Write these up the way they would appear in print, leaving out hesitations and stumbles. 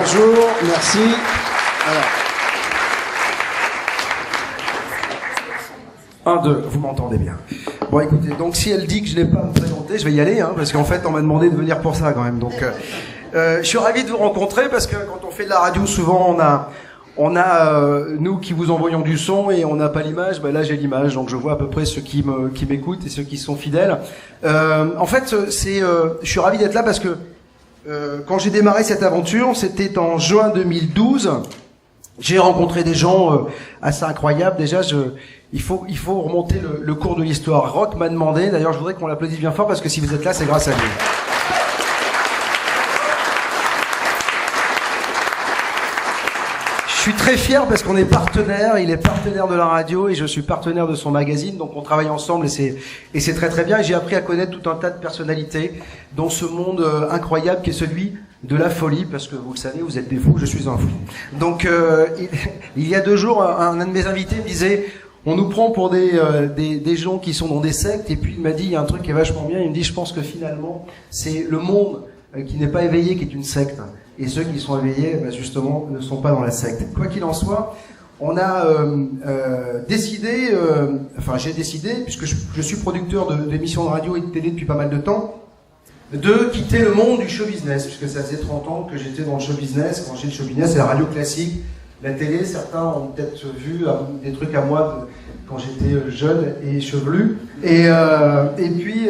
Bonjour, merci. Alors. 1, 2, vous m'entendez bien. Bon, écoutez, donc si elle dit que je n'ai pas à me présenter, je vais y aller, hein, parce qu'en fait, on m'a demandé de venir pour ça quand même. Donc, je suis ravi de vous rencontrer, parce que quand on fait de la radio, souvent, on a nous qui vous envoyons du son et on n'a pas l'image. Ben là, j'ai l'image, donc je vois à peu près ceux qui m'écoutent et ceux qui sont fidèles. En fait, je suis ravi d'être là parce que quand j'ai démarré cette aventure, c'était en juin 2012. J'ai rencontré des gens assez incroyables. Déjà, il faut remonter le cours de l'histoire. Rock m'a demandé, d'ailleurs, je voudrais qu'on l'applaudisse bien fort parce que si vous êtes là, c'est grâce à lui. Je suis très fier parce qu'on est partenaire, il est partenaire de la radio et je suis partenaire de son magazine, donc on travaille ensemble et c'est très très bien. Et j'ai appris à connaître tout un tas de personnalités dans ce monde incroyable qui est celui de la folie, parce que vous le savez, vous êtes des fous, je suis un fou. Donc il y a 2 jours, un de mes invités me disait, on nous prend pour des gens qui sont dans des sectes, et puis il m'a dit, il y a un truc qui est vachement bien, il me dit, je pense que finalement, c'est le monde qui n'est pas éveillé qui est une secte. Et ceux qui sont éveillés, justement, ne sont pas dans la secte. Quoi qu'il en soit, on a décidé, j'ai décidé, puisque je suis producteur d'émissions de radio et de télé depuis pas mal de temps, de quitter le monde du show business, puisque ça faisait 30 ans que j'étais dans le show business. Quand j'ai le show business, c'est la radio classique, la télé. Certains ont peut-être vu des trucs à moi quand j'étais jeune et chevelu. Et puis,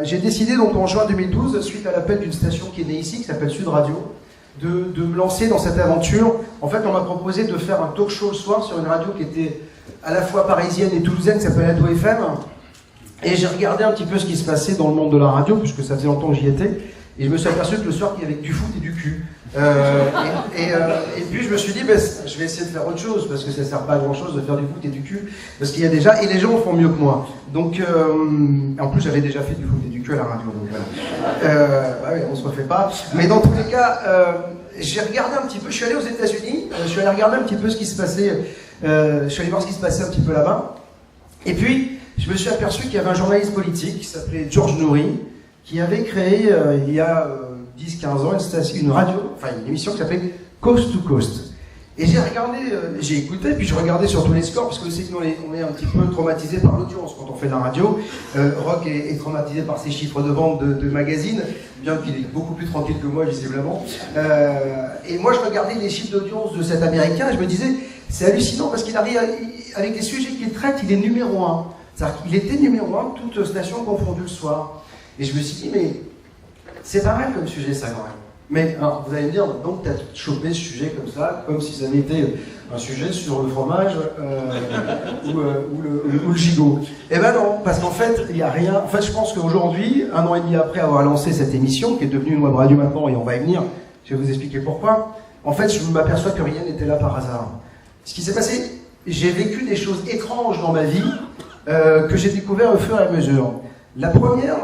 j'ai décidé donc en juin 2012, suite à l'appel d'une station qui est née ici, qui s'appelle Sud Radio, de me lancer dans cette aventure. En fait, on m'a proposé de faire un talk show le soir sur une radio qui était à la fois parisienne et toulousaine, qui s'appelle Ado FM. Et j'ai regardé un petit peu ce qui se passait dans le monde de la radio, puisque ça faisait longtemps que j'y étais. Et je me suis aperçu que le soir, il y avait du foot et du cul. Et puis je me suis dit, je vais essayer de faire autre chose, parce que ça ne sert pas à grand chose de faire du foot et du cul, parce qu'il y a déjà, et les gens font mieux que moi. Donc, en plus j'avais déjà fait du foot et du cul à la radio, donc voilà. Oui, on se refait pas. Mais dans tous les cas, j'ai regardé un petit peu, je suis allé aux États-Unis, je suis allé regarder un petit peu ce qui se passait, je suis allé voir ce qui se passait un petit peu là-bas. Et puis, je me suis aperçu qu'il y avait un journaliste politique qui s'appelait George Noory, qui avait créé il y a 10-15 ans une émission qui s'appelait Coast to Coast. Et j'ai regardé, j'ai écouté, puis je regardais sur tous les scores, parce que c'est que nous on est un petit peu traumatisé par l'audience quand on fait de la radio. Rock est traumatisé par ses chiffres de vente de magazines, bien qu'il est beaucoup plus tranquille que moi visiblement. Et moi je regardais les chiffres d'audience de cet Américain et je me disais, c'est hallucinant parce qu'il arrive, avec les sujets qu'il traite, il est numéro 1. C'est-à-dire qu'il était numéro 1, toutes stations confondues le soir. Et je me suis dit, mais c'est pas mal comme sujet ça quand même. Mais alors, vous allez me dire, donc tu as chopé ce sujet comme ça, comme si ça n'était un sujet sur le fromage ou le gigot. Eh ben non, parce qu'en fait, il n'y a rien. En fait, je pense qu'aujourd'hui, 1 an et demi après avoir lancé cette émission, qui est devenue une web radio maintenant, et on va y venir, je vais vous expliquer pourquoi, en fait, je m'aperçois que rien n'était là par hasard. Ce qui s'est passé, j'ai vécu des choses étranges dans ma vie que j'ai découvert au fur et à mesure. La première,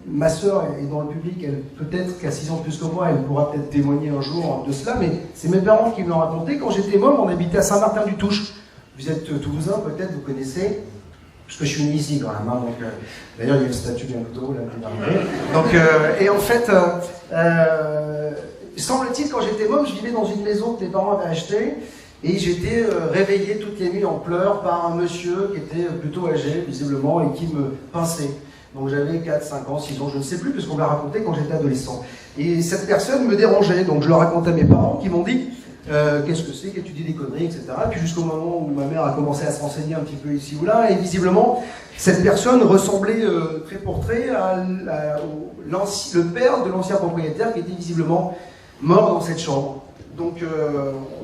ma sœur est dans le public, elle peut-être qu'à 6 ans de plus que moi, elle pourra peut-être témoigner un jour de cela, mais c'est mes parents qui me l'ont raconté. Quand j'étais môme, on habitait à Saint-Martin-du-Touche. Vous êtes toulousain, peut-être, vous connaissez, parce que je suis né ici quand même. Donc, d'ailleurs, il y a une statue bientôt, là, donc, et en fait, semble-t-il, quand j'étais môme, je vivais dans une maison que mes parents avaient achetée. Et j'étais réveillé toutes les nuits en pleurs par un monsieur qui était plutôt âgé, visiblement, et qui me pinçait. Donc j'avais 4, 5 ans, 6 ans, je ne sais plus, parce qu'on me l'a raconté quand j'étais adolescent. Et cette personne me dérangeait, donc je le racontais à mes parents, qui m'ont dit qu'est-ce que c'est, que tu dis des conneries, etc. Et puis jusqu'au moment où ma mère a commencé à se renseigner un petit peu ici ou là, et visiblement, cette personne ressemblait trait pour trait le père de l'ancien propriétaire qui était visiblement mort dans cette chambre. Donc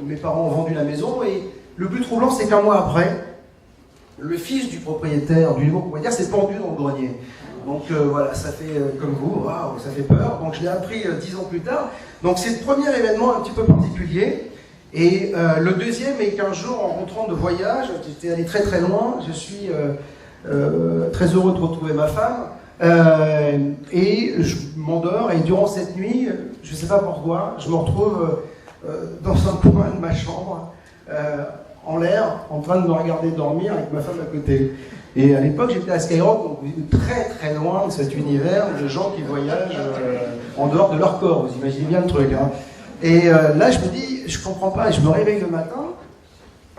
mes parents ont vendu la maison et le plus troublant c'est qu'un mois après, le fils du propriétaire, du nouveau propriétaire, s'est pendu dans le grenier. Donc voilà, ça fait comme vous, waouh, ça fait peur. Donc je l'ai appris 10 ans plus tard. Donc c'est le premier événement un petit peu particulier. Et le deuxième est qu'un jour, en rentrant de voyage, j'étais allé très très loin, je suis très heureux de retrouver ma femme. Et je m'endors et durant cette nuit, je ne sais pas pourquoi, je me retrouve dans un coin de ma chambre, en l'air, en train de me regarder dormir avec ma femme à côté. Et à l'époque, j'étais à Skyrock, donc très très loin de cet univers de gens qui voyagent en dehors de leur corps. Vous imaginez bien le truc, hein. Et là, je me dis, je comprends pas, je me réveille le matin.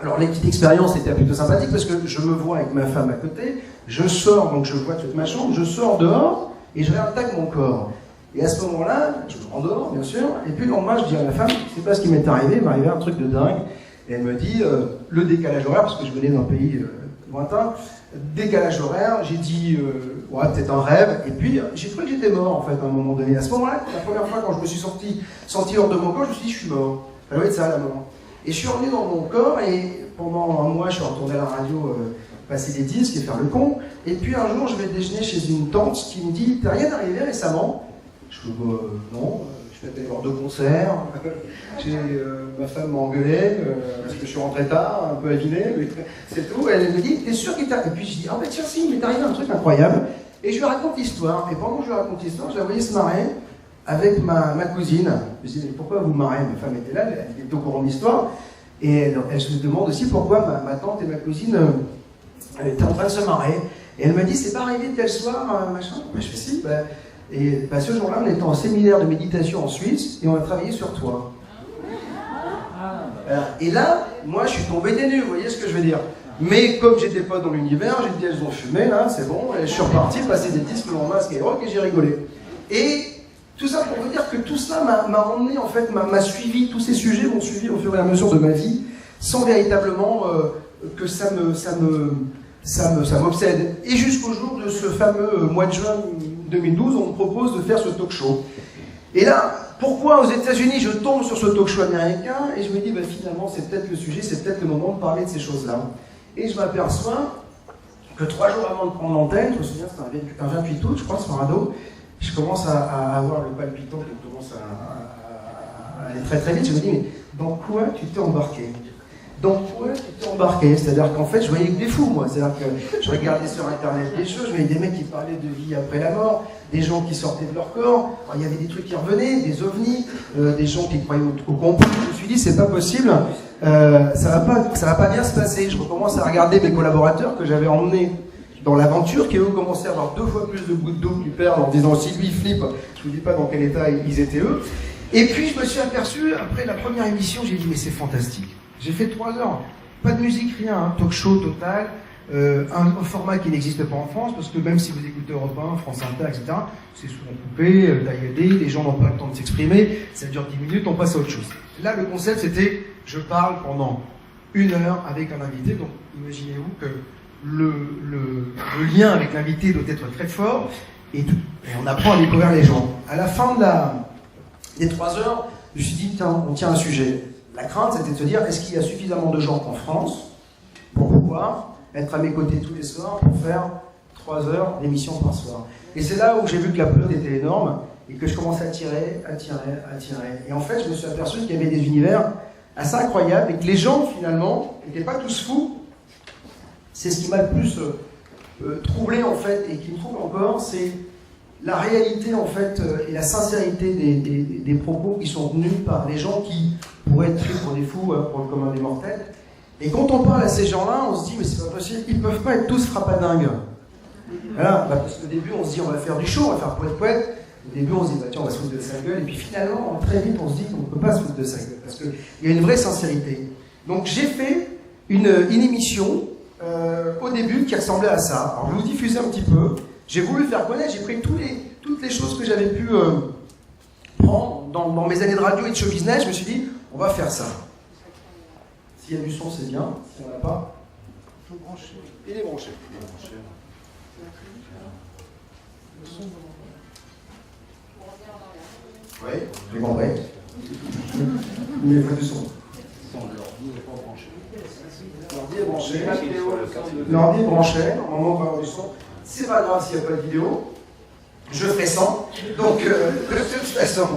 Alors, les petites expériences étaient plutôt sympathiques parce que je me vois avec ma femme à côté, je sors, donc je vois toute ma chambre, je sors dehors et je réattaque mon corps. Et à ce moment-là, je me rendors, bien sûr, et puis le lendemain, je dis à ma femme, c'est pas ce qui m'est arrivé, il m'est arrivé un truc de dingue. Et elle me dit, le décalage horaire, parce que je venais d'un pays lointain, décalage horaire, j'ai dit, ouais, peut-être un rêve, et puis j'ai cru que j'étais mort, en fait, à un moment donné. À ce moment-là, la première fois, quand je me suis senti hors de mon corps, je me suis dit, je suis mort. Ça doit être ça, la mort. Et je suis revenu dans mon corps, et pendant un mois, je suis retourné à la radio, passer des disques et faire le con. Et puis un jour, je vais déjeuner chez une tante qui me dit, t'es rien arrivé récemment? Je dis, non, je vais aller voir 2 concerts. Ma femme m'a engueulé parce que je suis rentré tard, un peu abîmé, mais c'est tout. Elle me dit, t'es sûr qu'il t'a... Et puis je dis, ah ben tiens, si, il m'est arrivé un truc incroyable. Et je lui raconte l'histoire. Et pendant que je lui raconte l'histoire, je la voyais se marrer avec ma cousine. Je me dis, mais pourquoi vous marrez? Ma femme était là, elle était au courant de l'histoire. Et elle se demande aussi pourquoi ma tante et ma cousine étaient en train de se marrer. Et elle me dit, c'est pas arrivé tel soir, machin. Je fais si, et ce jour-là, on était en séminaire de méditation en Suisse et on a travaillé sur toi. Et là, moi, je suis tombé des nues, vous voyez ce que je veux dire. Mais comme j'étais pas dans l'univers, j'ai dit, elles ont fumé, là, c'est bon, et je suis reparti passer des disques en masque et rock et j'ai rigolé. Et tout ça pour vous dire que tout cela m'a emmené, en fait, m'a suivi, tous ces sujets m'ont suivi au fur et à mesure de ma vie, sans véritablement que ça m'obsède. Et jusqu'au jour de ce fameux mois de juin 2012, on me propose de faire ce talk show. Et là, pourquoi aux États-Unis je tombe sur ce talk show américain et je me dis, finalement, c'est peut-être le sujet, c'est peut-être le moment de parler de ces choses-là. Et je m'aperçois que 3 jours avant de prendre l'antenne, je me souviens, c'était un 28 août, je crois, sur Rado, je commence à avoir le palpitant qui commence à aller très très vite. Je me dis, mais dans quoi tu t'es embarqué? Dans quoi tu t'es embarqué? C'est-à-dire qu'en fait, je voyais que des fous, moi. C'est-à-dire que je regardais sur Internet des choses, je voyais des mecs qui parlaient de vie après la mort, des gens qui sortaient de leur corps. Alors, il y avait des trucs qui revenaient, des ovnis, des gens qui croyaient au complot. Je me suis dit, c'est pas possible, ça va pas bien se passer. Je recommence à regarder mes collaborateurs que j'avais emmenés dans l'aventure, qui eux commençaient à avoir 2 fois plus de gouttes d'eau que du père, en disant, si lui il flippe, je vous dis pas dans quel état ils étaient eux. Et puis, je me suis aperçu, après la première émission, j'ai dit, mais c'est fantastique. J'ai fait 3 heures, pas de musique, rien, hein, talk show total, un format qui n'existe pas en France, parce que même si vous écoutez Europe 1, France Inter, etc., c'est souvent coupé, tailladé, les gens n'ont pas le temps de s'exprimer, ça dure 10 minutes, on passe à autre chose. Là, le concept, c'était, je parle pendant 1 heure avec un invité, donc imaginez-vous que le lien avec l'invité doit être très fort, et on apprend à découvrir les gens. À la fin des 3 heures, je me suis dit, on tient un sujet. La crainte, c'était de se dire, est-ce qu'il y a suffisamment de gens en France pour pouvoir être à mes côtés tous les soirs pour faire 3 heures d'émission par soir. Et c'est là où j'ai vu que la pelote était énorme et que je commençais à tirer. Et en fait, je me suis aperçu qu'il y avait des univers assez incroyables et que les gens, finalement, n'étaient pas tous fous. C'est ce qui m'a le plus troublé, en fait, et qui me trouble encore, c'est la réalité, en fait, et la sincérité des propos qui sont tenus par les gens qui pourraient être pris pour des fous, pour le commun des mortels. Et quand on parle à ces gens-là, on se dit, mais c'est pas possible, ils peuvent pas être tous frappadingues. Voilà, parce qu'au début, on se dit, on va faire du show, on va faire poète-poète. Au début, on se dit, tiens, on va se foutre de sa gueule. Et puis finalement, très vite, on se dit qu'on ne peut pas se foutre de sa gueule, parce qu'il y a une vraie sincérité. Donc j'ai fait une émission, au début, qui ressemblait à ça. Alors je vais vous diffuser un petit peu. J'ai voulu faire connaître, j'ai pris toutes les choses que j'avais pu prendre dans mes années de radio et de show business. Je me suis dit, on va faire ça. S'il y a du son, c'est bien. Si on n'a pas, il faut brancher. Il est branché. Oui, j'ai compris. Mais il faut du son. L'ordi n'est pas branché. L'ordi est branché. L'ordi est branché. Normalement, on va avoir du son. C'est pas grave s'il n'y a pas de vidéo. Je ferai sans. Donc, de toute façon.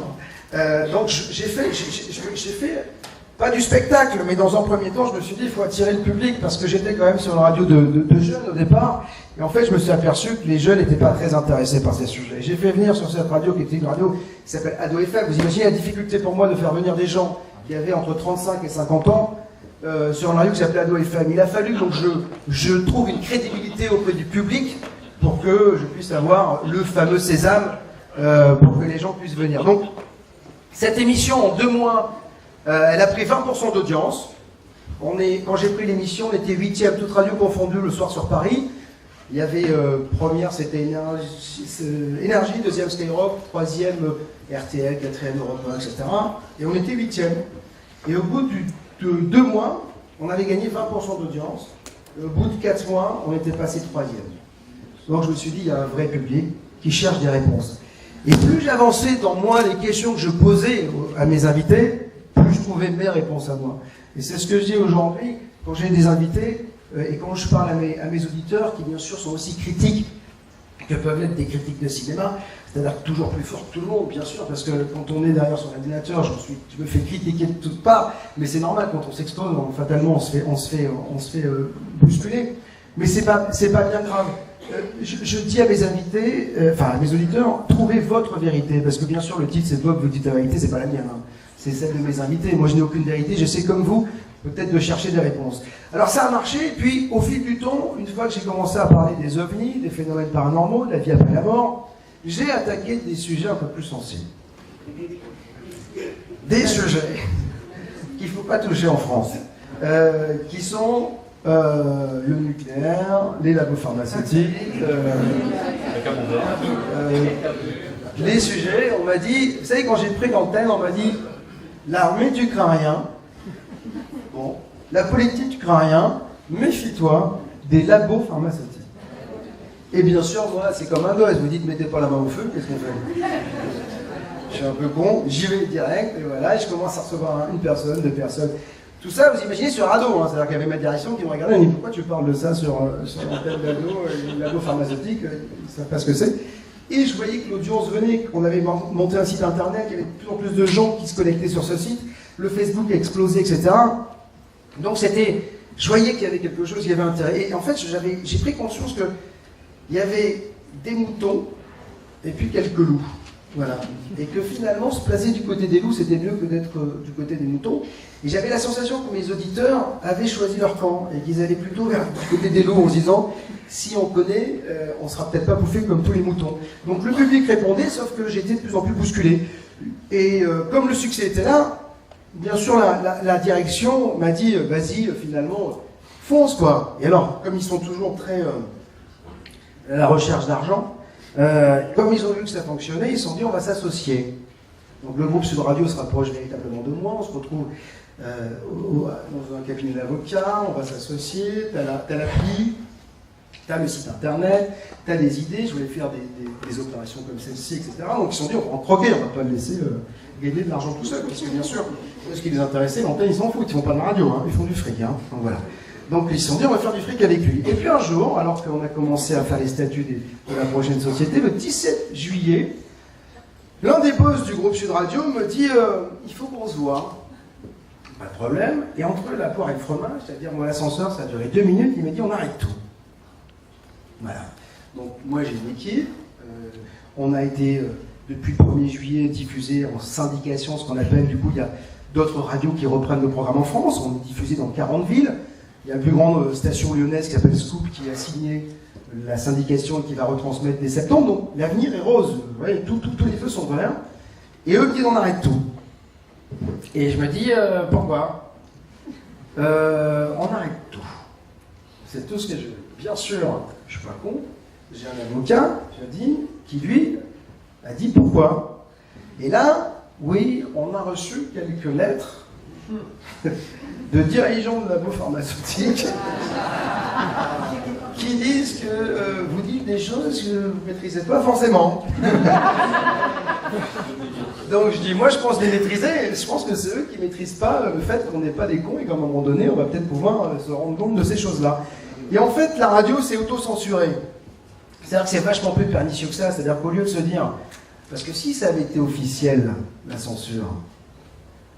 Donc, j'ai fait pas du spectacle, mais dans un premier temps, je me suis dit, il faut attirer le public, parce que j'étais quand même sur une radio de jeunes au départ, et en fait, je me suis aperçu que les jeunes n'étaient pas très intéressés par ces sujets. J'ai fait venir sur cette radio, qui était une radio qui s'appelle Ado FM, vous imaginez la difficulté pour moi de faire venir des gens qui avaient entre 35 et 50 ans, sur une radio qui s'appelait Ado FM. Il a fallu donc je trouve une crédibilité auprès du public, pour que je puisse avoir le fameux sésame, pour que les gens puissent venir. Donc, Cette émission, en 2 mois, elle a pris 20% d'audience. Quand j'ai pris l'émission, on était 8e, toute radio confondue, le soir sur Paris. Il y avait première, c'était Énergie, deuxième Skyrock, troisième RTL, quatrième Europe 1, etc. Et on était 8e. Et au bout de 2 mois, on avait gagné 20% d'audience. Au bout de 4 mois, on était passé 3e. Donc je me suis dit, il y a un vrai public qui cherche des réponses. Et plus j'avançais dans moi les questions que je posais à mes invités, plus je trouvais mes réponses à moi. Et c'est ce que je dis aujourd'hui quand j'ai des invités et quand je parle à mes auditeurs qui bien sûr sont aussi critiques que peuvent être des critiques de cinéma, c'est-à-dire toujours plus fort que tout le monde, bien sûr, parce que quand on est derrière son ordinateur, je me fais critiquer de toutes parts, mais c'est normal, quand on s'expose, fatalement, on se fait bousculer. Mais c'est pas bien grave. Je dis à mes invités, à mes auditeurs, trouvez votre vérité, parce que bien sûr, le titre, c'est Bob, vous dites la vérité, c'est pas la mienne, hein. C'est celle de mes invités. Moi, je n'ai aucune vérité, j'essaie comme vous, peut-être de chercher des réponses. Alors ça a marché, puis au fil du temps, une fois que j'ai commencé à parler des ovnis, des phénomènes paranormaux, de la vie après la mort, j'ai attaqué des sujets un peu plus sensibles. Des sujets qu'il ne faut pas toucher en France, qui sont le nucléaire, les labos pharmaceutiques, les sujets, on m'a dit, vous savez, quand j'ai pris l'antenne, on m'a dit, l'armée tu crains rien, bon, la politique tu crains rien, méfie-toi des labos pharmaceutiques. Et bien sûr, moi, c'est comme un gosse, vous dites, mettez pas la main au feu, qu'est-ce qu'on fait? Je suis un peu con, j'y vais direct, et voilà, et je commence à recevoir une personne, 2 personnes. Tout ça, vous imaginez, sur ado, hein, c'est-à-dire qu'il y avait ma direction qui me regardait et me dit, pourquoi tu parles de ça sur l'antenne d'ado, une labo pharmaceutique, ils ne savent pas ce que c'est. Et je voyais que l'audience venait, qu'on avait monté un site internet, qu'il y avait de plus en plus de gens qui se connectaient sur ce site, le Facebook a explosé, etc. Donc je voyais qu'il y avait quelque chose, il y avait intérêt. Et en fait, j'ai pris conscience que il y avait des moutons et puis quelques loups. Voilà. Et que finalement, se placer du côté des loups, c'était mieux que d'être du côté des moutons. Et j'avais la sensation que mes auditeurs avaient choisi leur camp et qu'ils allaient plutôt vers du côté des loups en se disant, si on connaît, on sera peut-être pas bouffé comme tous les moutons. Donc le public répondait, sauf que j'étais de plus en plus bousculé. Et comme le succès était là, bien sûr la direction m'a dit, vas-y, finalement, fonce quoi. Et alors, comme ils sont toujours très à la recherche d'argent, comme ils ont vu que ça fonctionnait, ils se sont dit on va s'associer. Donc le groupe Sud Radio se rapproche véritablement de moi, on se retrouve dans un cabinet d'avocats, on va s'associer, t'as l'appli, t'as le site internet, t'as des idées, je voulais faire des opérations comme celle-ci, etc. Donc ils se sont dit on va en croquer, on va pas le laisser gagner de l'argent tout seul, parce que bien sûr, ce qui les intéressait, l'antenne ils s'en foutent, ils font pas de radio, hein, ils font du fric, hein, donc voilà. Donc ils se sont dit on va faire du fric avec lui. Et puis un jour, alors qu'on a commencé à faire les statuts de la prochaine société, le 17 juillet, l'un des boss du groupe Sud Radio me dit il faut qu'on se voit. Pas de problème. Et entre la poire et le fromage, c'est-à-dire moi l'ascenseur ça a duré 2 minutes, il m'a dit on arrête tout. Voilà. Donc moi j'ai une équipe, on a été depuis le 1er juillet diffusé en syndication, ce qu'on appelle, du coup il y a d'autres radios qui reprennent le programme en France, on est diffusé dans 40 villes. Il y a une plus grande station lyonnaise qui s'appelle Scoop qui a signé la syndication et qui va retransmettre dès septembre. Donc l'avenir est rose. Vous voyez, tous les feux sont verts. Et eux disent on arrête tout. Et je me dis pourquoi on arrête tout. C'est tout ce que je veux. Bien sûr, je suis pas con. J'ai un avocat, je dis, qui lui a dit pourquoi. Et là, oui, on a reçu quelques lettres de dirigeants de labos pharmaceutiques qui disent que vous dites des choses que vous ne maîtrisez pas forcément. Donc je dis, moi je pense les maîtriser, et je pense que c'est eux qui ne maîtrisent pas le fait qu'on n'est pas des cons et qu'à un moment donné, on va peut-être pouvoir se rendre compte de ces choses-là. Et en fait, la radio s'est auto-censurée. C'est-à-dire que c'est vachement plus pernicieux que ça, c'est-à-dire qu'au lieu de se dire, parce que si ça avait été officiel, la censure,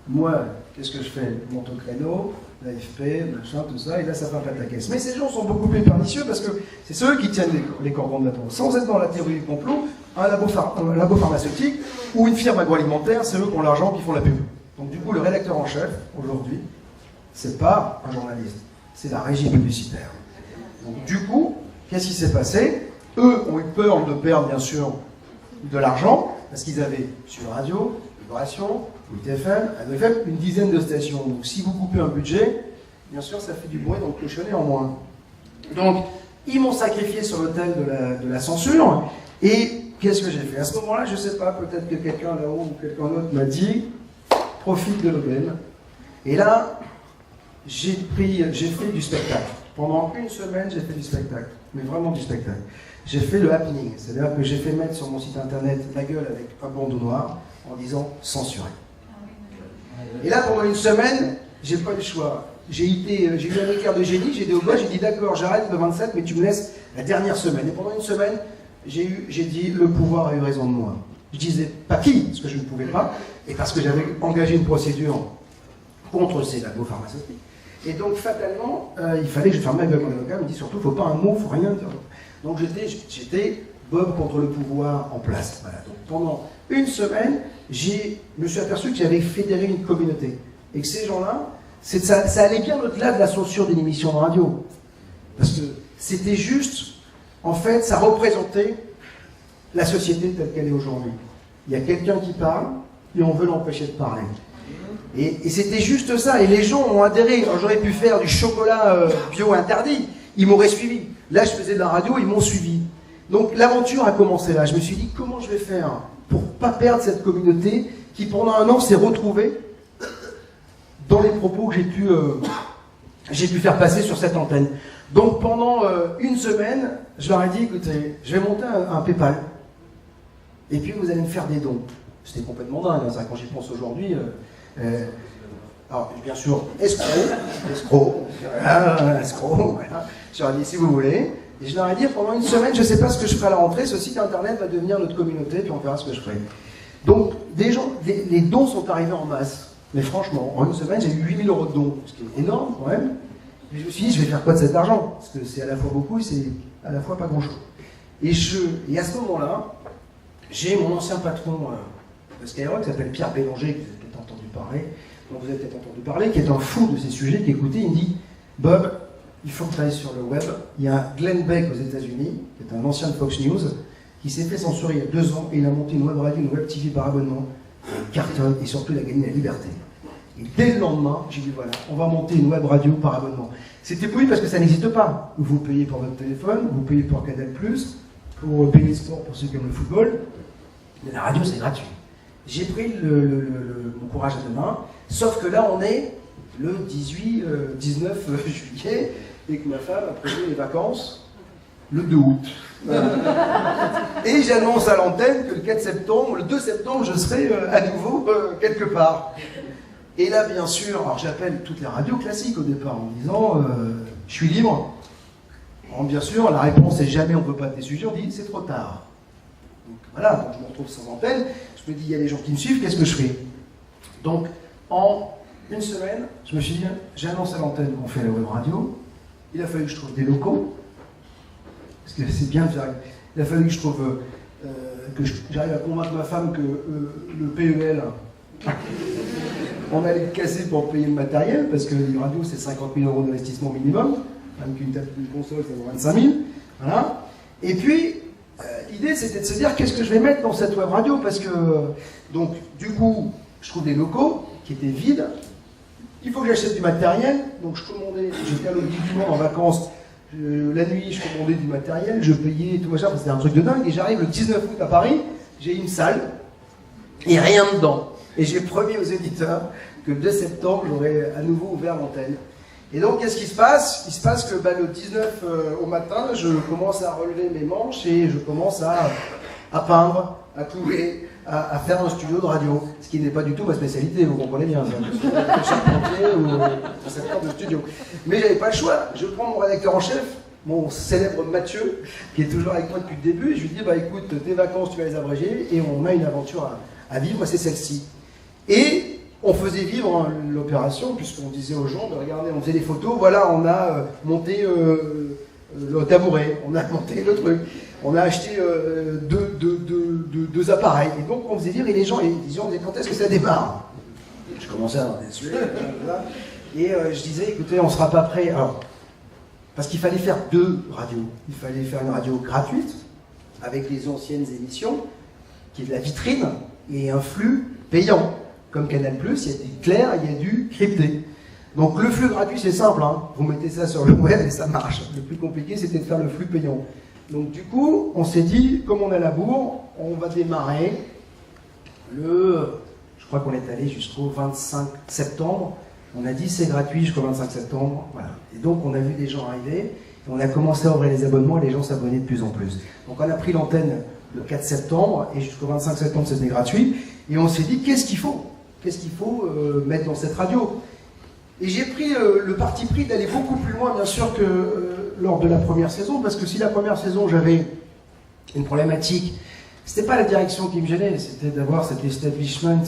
moi, qu'est-ce que je fais? Je monte au créneau, l'AFP, machin, tout ça, et là ça part à la caisse. Mais ces gens sont beaucoup plus pernicieux parce que c'est ceux qui tiennent les cordons de la peau. Sans être dans la théorie du complot, un labo pharmaceutique ou une firme agroalimentaire, c'est eux qui ont l'argent qui font la pub. Donc du coup, le rédacteur en chef, aujourd'hui, c'est pas un journaliste, c'est la régie publicitaire. Donc du coup, qu'est-ce qui s'est passé? Eux ont eu peur de perdre, bien sûr, de l'argent, parce qu'ils avaient Sud Radio, Libération, TFM, AFM, une dizaine de stations. Donc si vous coupez un budget, bien sûr ça fait du bruit, donc clochonner en moins. Donc ils m'ont sacrifié sur l'autel de la censure, et qu'est-ce que j'ai fait? À ce moment-là, je ne sais pas, peut-être que quelqu'un là-haut ou quelqu'un d'autre m'a dit, profite de l'aubaine. Et là, j'ai fait du spectacle. Pendant une semaine, j'ai fait du spectacle, mais vraiment du spectacle. J'ai fait le happening, c'est-à-dire que j'ai fait mettre sur mon site internet la gueule avec un bandeau noir en disant censuré. Et là, pendant une semaine, j'ai pas eu le choix. J'ai eu un éclair de génie, j'ai dit au boss, j'ai dit d'accord, j'arrête le 27, mais tu me laisses la dernière semaine. Et pendant une semaine, j'ai dit le pouvoir a eu raison de moi. Je disais pas qui, parce que je ne pouvais pas, et parce que j'avais engagé une procédure contre ces labos pharmaceutiques. Et donc, fatalement, il fallait que je ferme ma gueule. Mon avocat me dit surtout, il ne faut pas un mot, il ne faut rien dire. Donc, j'étais Bob contre le pouvoir en place. Voilà. Donc, pendant une semaine, je me suis aperçu que j'avais fédéré une communauté. Et que ces gens-là, ça allait bien au-delà de la censure d'une émission de radio. Parce que c'était juste, en fait, ça représentait la société telle qu'elle est aujourd'hui. Il y a quelqu'un qui parle, et on veut l'empêcher de parler. Et c'était juste ça, et les gens ont adhéré. Alors, j'aurais pu faire du chocolat bio interdit, ils m'auraient suivi. Là, je faisais de la radio, ils m'ont suivi. Donc l'aventure a commencé là. Je me suis dit, comment je vais faire pour ne pas perdre cette communauté qui, pendant un an, s'est retrouvée dans les propos que j'ai pu faire passer sur cette antenne. Donc pendant une semaine, je leur ai dit, écoutez, je vais monter un PayPal, et puis vous allez me faire des dons. C'était complètement dingue, hein, ça, quand j'y pense aujourd'hui. Alors, bien sûr, escroc, voilà. Je leur ai dit, si vous voulez. Et je leur ai dit, pendant une semaine, je ne sais pas ce que je ferai à la rentrée, ce site internet va devenir notre communauté, puis on verra ce que je ferai. Donc, les dons sont arrivés en masse. Mais franchement, en une semaine, j'ai eu 8 000 € de dons, ce qui est énorme quand même. Et je me suis dit, je vais faire quoi de cet argent? Parce que c'est à la fois beaucoup et c'est à la fois pas grand-chose. Et à ce moment-là, j'ai mon ancien patron de Skyrock, qui s'appelle Pierre Bélanger, que vous avez peut-être entendu parler, dont vous avez peut-être entendu parler, qui est un fou de ces sujets, qui écoutait, il me dit, Bob, il faut que tu ailles sur le web. Il y a Glenn Beck aux États-Unis, qui est un ancien de Fox News, qui s'est fait censurer il y a 2 ans, et il a monté une web radio, une web TV par abonnement, cartonne, et surtout il a gagné la liberté. Et dès le lendemain, j'ai dit voilà, on va monter une web radio par abonnement. C'était pourri parce que ça n'existe pas. Vous payez pour votre téléphone, vous payez pour Canal+, pour BeIN Sport pour ceux qui aiment le football, mais la radio c'est gratuit. J'ai pris mon courage à 2 mains, sauf que là on est le 19 juillet, et que ma femme a prévu les vacances le 2 août. Et j'annonce à l'antenne que le 4 septembre, le 2 septembre, je serai à nouveau quelque part. Et là, bien sûr, alors j'appelle toutes les radios classiques au départ en disant je suis libre. Alors, bien sûr, la réponse est jamais on ne peut pas des sujets, on dit c'est trop tard. Donc voilà, donc je me retrouve sans antenne, je me dis il y a des gens qui me suivent, qu'est-ce que je fais? Donc en une semaine, je me suis dit j'ai annoncé à l'antenne qu'on fait la web radio, il a fallu que je trouve des locaux, parce que c'est bien de faire. Il a fallu que je trouve que j'arrive à convaincre ma femme que le PEL, on allait le casser pour payer le matériel, parce que les radios c'est 50 000 € d'investissement minimum, même qu'une console ça vaut 25 000. Voilà. Et puis, l'idée c'était de se dire qu'est-ce que je vais mettre dans cette web radio, parce que, donc, du coup, je trouve des locaux qui étaient vides, il faut que j'achète du matériel, donc je commandais, j'étais à l'autre bout du monde en vacances, la nuit je commandais du matériel, je payais tout machin, c'était un truc de dingue, et j'arrive le 19 août à Paris, j'ai une salle, et rien dedans. Et j'ai promis aux éditeurs que le 2 septembre, j'aurai à nouveau ouvert l'antenne. Et donc, qu'est-ce qui se passe? Il se passe que le 19 au matin, je commence à relever mes manches et je commence à peindre, à clouer, à faire un studio de radio. Ce qui n'est pas du tout ma spécialité, vous comprenez bien. Ça. Charpentier ou secteur de studio. Mais j'avais pas le choix. Je prends mon rédacteur en chef, mon célèbre Mathieu, qui est toujours avec moi depuis le début, et je lui dis, écoute, tes vacances, tu vas les abréger, et on a une aventure à vivre, c'est celle-ci. Et on faisait vivre l'opération, puisqu'on disait aux gens, regardez, on faisait des photos, voilà, on a monté le tabouret, on a monté le truc, on a acheté deux appareils. Et donc on faisait vivre, et les gens ils disaient, quand est-ce que ça démarre? Je commençais à avoir des sujets, et je disais, écoutez, on ne sera pas prêt. Alors, parce qu'il fallait faire 2 radios. Il fallait faire une radio gratuite, avec les anciennes émissions, qui est de la vitrine, et un flux payant. Comme Canal+, il y a du clair, il y a du crypté. Donc le flux gratuit, c'est simple, hein. Vous mettez ça sur le web et ça marche. Le plus compliqué, c'était de faire le flux payant. Donc du coup, on s'est dit, comme on a la bourre, on va démarrer je crois qu'on est allé jusqu'au 25 septembre. On a dit c'est gratuit jusqu'au 25 septembre. Voilà. Et donc on a vu des gens arriver, et on a commencé à ouvrir les abonnements et les gens s'abonnaient de plus en plus. Donc on a pris l'antenne le 4 septembre et jusqu'au 25 septembre c'était gratuit. Et on s'est dit qu'est-ce qu'il faut mettre dans cette radio. Et j'ai pris le parti pris d'aller beaucoup plus loin bien sûr que lors de la première saison, parce que si la première saison j'avais une problématique, c'était pas la direction qui me gênait, c'était d'avoir cet establishment,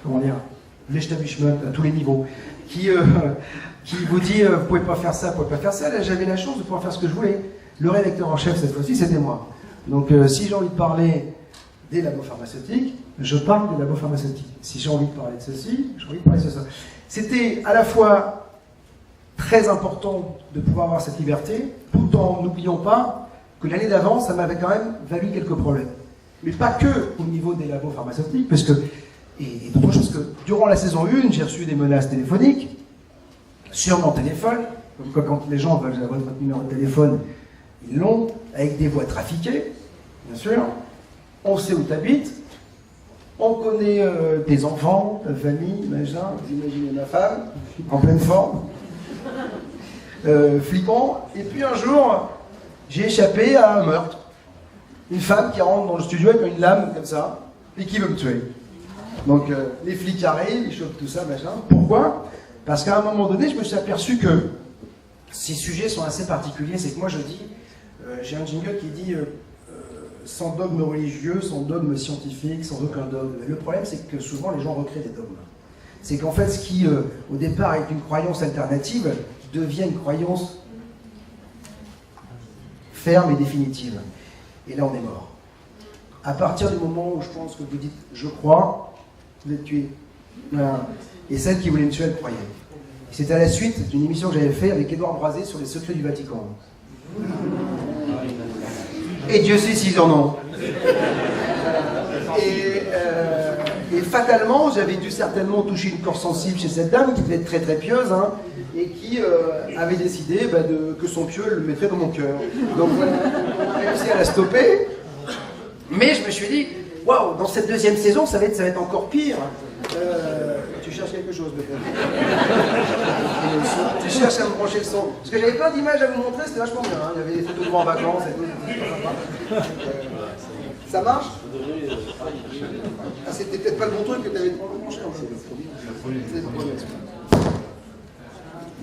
comment dire, l'establishment à tous les niveaux, qui vous dit vous pouvez pas faire ça, vous pouvez pas faire ça. Là j'avais la chance de pouvoir faire ce que je voulais. Le rédacteur en chef cette fois-ci c'était moi. Donc si j'ai envie de parler des labos pharmaceutiques, je parle des labos pharmaceutiques. Si j'ai envie de parler de ceci, j'ai envie de parler de ça. C'était à la fois très important de pouvoir avoir cette liberté, tout en n'oubliant pas que l'année d'avant, ça m'avait quand même valu quelques problèmes. Mais pas que au niveau des labos pharmaceutiques, parce que, et d'autres choses que, durant la saison 1, j'ai reçu des menaces téléphoniques sur mon téléphone, comme quoi quand les gens veulent avoir votre numéro de téléphone, ils l'ont, avec des voix trafiquées, bien sûr. On sait où tu habites, on connaît tes enfants, ta famille, machin, vous imaginez ma femme, en pleine forme, flippant. Et puis un jour, j'ai échappé à un meurtre. Une femme qui rentre dans le studio avec une lame comme ça, et qui veut me tuer. Donc les flics arrivent, ils chopent tout ça, machin. Pourquoi? Parce qu'à un moment donné, je me suis aperçu que ces sujets sont assez particuliers. C'est que moi je dis, j'ai un jingle qui dit sans dogme religieux, sans dogme scientifique, sans aucun dogme. Mais le problème, c'est que souvent les gens recréent des dogmes. C'est qu'en fait, ce qui au départ est une croyance alternative devient une croyance ferme et définitive. Et là, on est mort. À partir du moment où je pense que vous dites « je crois », vous êtes tué. Voilà. Et celle qui voulait me tuer, elle croyait. C'était à la suite d'une émission que j'avais faite avec Édouard Broisé sur les secrets du Vatican. Et Dieu sait s'ils en ont. Et fatalement, j'avais dû certainement toucher une corde sensible chez cette dame qui devait être très très pieuse, hein, et qui avait décidé que son pieu le mettrait dans mon cœur. Donc voilà, on a réussi à la stopper. Mais je me suis dit, waouh, dans cette deuxième saison, ça va être encore pire. Tu cherches quelque chose peut-être. Tu cherches à me brancher le son. Parce que j'avais plein d'images à vous montrer, c'était vachement bien. Hein. Il y avait des photos de moi en vacances et tout. Ça marche? Ah, c'était peut-être pas le bon truc que tu avais trop branché en fait.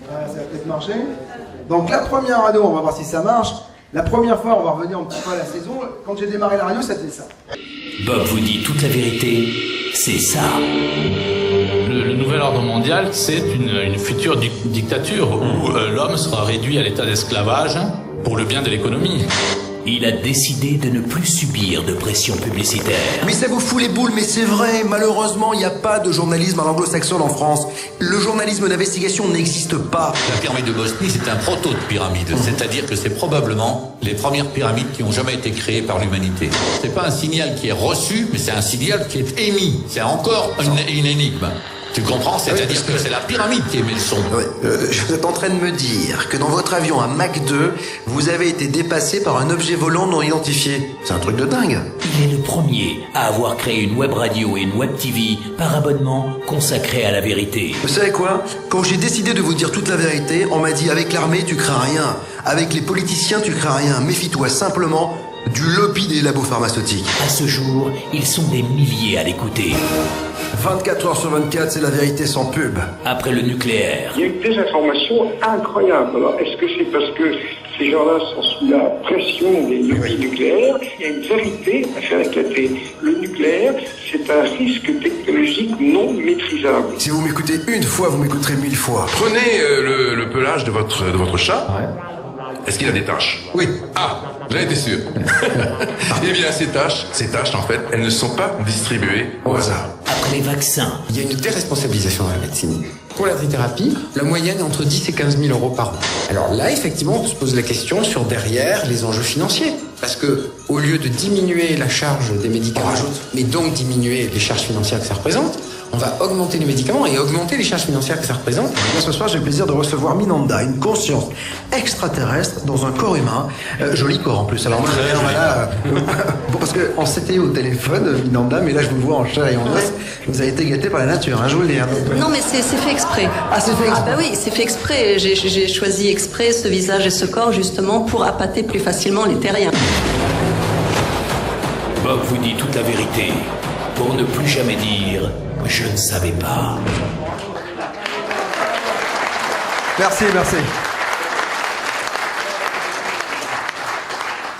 Ça va peut-être marcher. Donc la première radio, on va voir si ça marche. La première fois, on va revenir un petit peu à la saison. Quand j'ai démarré la radio, ça faisait ça. Bob vous dit toute la vérité, c'est ça. Le nouvel ordre mondial, c'est une future dictature où l'homme sera réduit à l'état d'esclavage pour le bien de l'économie. Il a décidé de ne plus subir de pression publicitaire. Mais ça vous fout les boules, mais c'est vrai. Malheureusement, il n'y a pas de journalisme à l'anglo-saxon en France. Le journalisme d'investigation n'existe pas. La pyramide de Bosnie, c'est un proto de pyramide. C'est-à-dire que c'est probablement les premières pyramides qui ont jamais été créées par l'humanité. C'est pas un signal qui est reçu, mais c'est un signal qui est émis. C'est encore une énigme. Tu comprends? C'est-à-dire que c'est la pyramide qui émet le son. Ouais, vous êtes en train de me dire que dans votre avion, un Mach 2, vous avez été dépassé par un objet volant non identifié. C'est un truc de dingue. Il est le premier à avoir créé une web radio et une web TV par abonnement consacrée à la vérité. Vous savez quoi? Quand j'ai décidé de vous dire toute la vérité, on m'a dit avec l'armée, tu crains rien. Avec les politiciens, tu crains rien. Méfie-toi simplement du lobby des labos pharmaceutiques. À ce jour, ils sont des milliers à l'écouter. 24 heures sur 24, c'est la vérité sans pub. Après le nucléaire. Il y a eu des informations incroyables. Alors, est-ce que c'est parce que ces gens-là sont sous la pression des lobbies nucléaires? Il y a une vérité à faire éclater. Le nucléaire, c'est un risque technologique non maîtrisable. Si vous m'écoutez une fois, vous m'écouterez 1000 fois. Prenez le pelage de votre chat. Ouais. Est-ce qu'il a des taches? Oui. Ah, j'en étais sûr. Eh bien, ces taches, en fait, elles ne sont pas distribuées au hasard. Après les vaccins. Il y a une déresponsabilisation dans la médecine. Pour la trithérapie, la moyenne est entre 10 et 15 000 euros par an. Alors là, effectivement, on se pose la question sur derrière les enjeux financiers. Parce que, au lieu de diminuer la charge des médicaments, mais donc diminuer les charges financières que ça représente, on va augmenter les médicaments et augmenter les charges financières que ça représente. Bien, ce soir, j'ai le plaisir de recevoir Minanda, une conscience extraterrestre dans un corps humain. Joli corps en plus. Alors moi, bon, parce qu'on s'était au téléphone, Minanda, mais là, je vous vois en chair et en os. Vous avez été gâté par la nature, hein, je vous le dis. Hein. Non, mais c'est fait exprès. Ah, c'est fait exprès. Ah bah oui, c'est fait exprès. J'ai choisi exprès ce visage et ce corps justement pour appâter plus facilement les terriens. Bob vous dit toute la vérité pour ne plus jamais dire « je ne savais pas ». Merci, merci.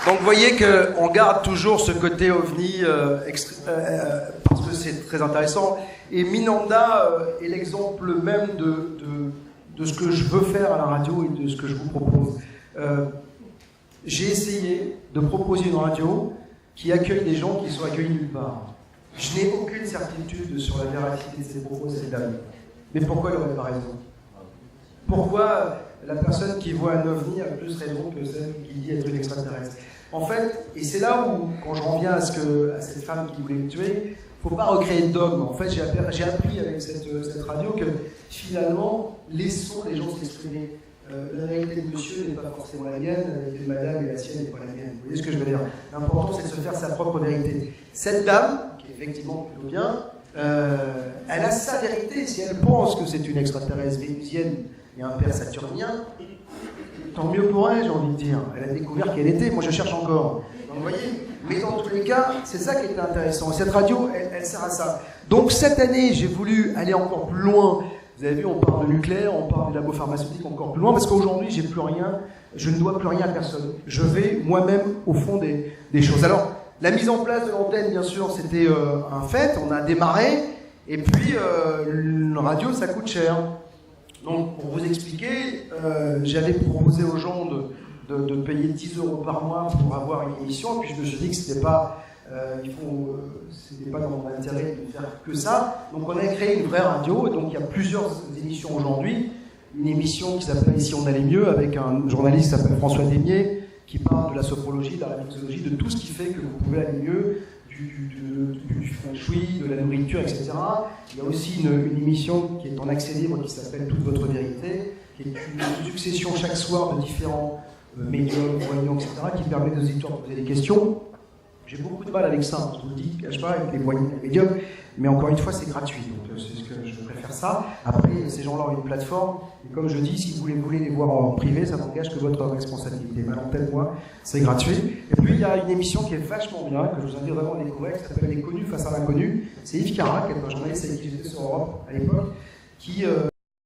Donc vous voyez qu'on garde toujours ce côté ovni parce que c'est très intéressant. Et Minanda est l'exemple même de ce que je veux faire à la radio et de ce que je vous propose. J'ai essayé de proposer une radio qui accueille des gens qui sont accueillis nulle part. Je n'ai aucune certitude sur la véracité de ces propos, cette dame. Mais pourquoi elle n'aurait pas raison? Pourquoi la personne qui voit un ovni a plus raison que celle qui dit être une extraterrestre? En fait, et c'est là où, quand je reviens à cette femme qui voulait me tuer, il ne faut pas recréer de dogme. En fait, j'ai appris avec cette radio que finalement, laissons les gens s'exprimer. La réalité de monsieur n'est pas forcément la mienne, la réalité de madame et la sienne n'est pas la mienne. Vous voyez ce que je veux dire? L'important, c'est de se faire sa propre vérité. Cette dame, qui est effectivement plutôt bien, elle a sa vérité. Si elle pense que c'est une extraterrestre vénusienne et un père saturnien, tant mieux pour elle, j'ai envie de dire. Elle a découvert qu'elle était. Moi, je cherche encore. Donc, vous voyez? Mais dans tous les cas, c'est ça qui est intéressant. Cette radio, elle sert à ça. Donc, cette année, j'ai voulu aller encore plus loin. Vous avez vu, on parle de nucléaire, on parle des labos pharmaceutiques encore plus loin, parce qu'aujourd'hui, j'ai plus rien, je ne dois plus rien à personne. Je vais moi-même au fond des choses. Alors, la mise en place de l'antenne, bien sûr, c'était un fait, on a démarré, et puis une radio, ça coûte cher. Donc, pour vous expliquer, j'avais proposé aux gens de payer 10 € par mois pour avoir une émission, et puis je me suis dit que c'était pas... c'était pas dans mon intérêt de faire que ça. Donc on a créé une vraie radio, et donc il y a plusieurs émissions aujourd'hui. Une émission qui s'appelle Ici on allait mieux, avec un journaliste qui s'appelle François Desmier, qui parle de la sophrologie, de la réflexologie, de tout ce qui fait que vous pouvez aller mieux, du feng shui, de la nourriture, etc. Il y a aussi une émission qui est en accès libre, qui s'appelle Toute votre vérité, qui est une succession chaque soir de différents médiums, voyants, etc., qui permet aux auditeurs de poser des questions. J'ai beaucoup de mal avec ça, je vous le dis, je ne cache pas, avec les voyants, les médiums, mais encore une fois, c'est gratuit, donc c'est ce que je préfère ça. Après, ces gens-là ont une plateforme, et comme je dis, si vous voulez les voir en privé, ça n'engage que votre responsabilité. Mais l'antenne, moi, c'est gratuit. Et puis, il y a une émission qui est vachement bien, que je vous invite vraiment à découvrir, qui s'appelle Les Connus face à l'inconnu. C'est Yves Cara, qui est un journaliste avec qui j'étais sur Europe à l'époque, qui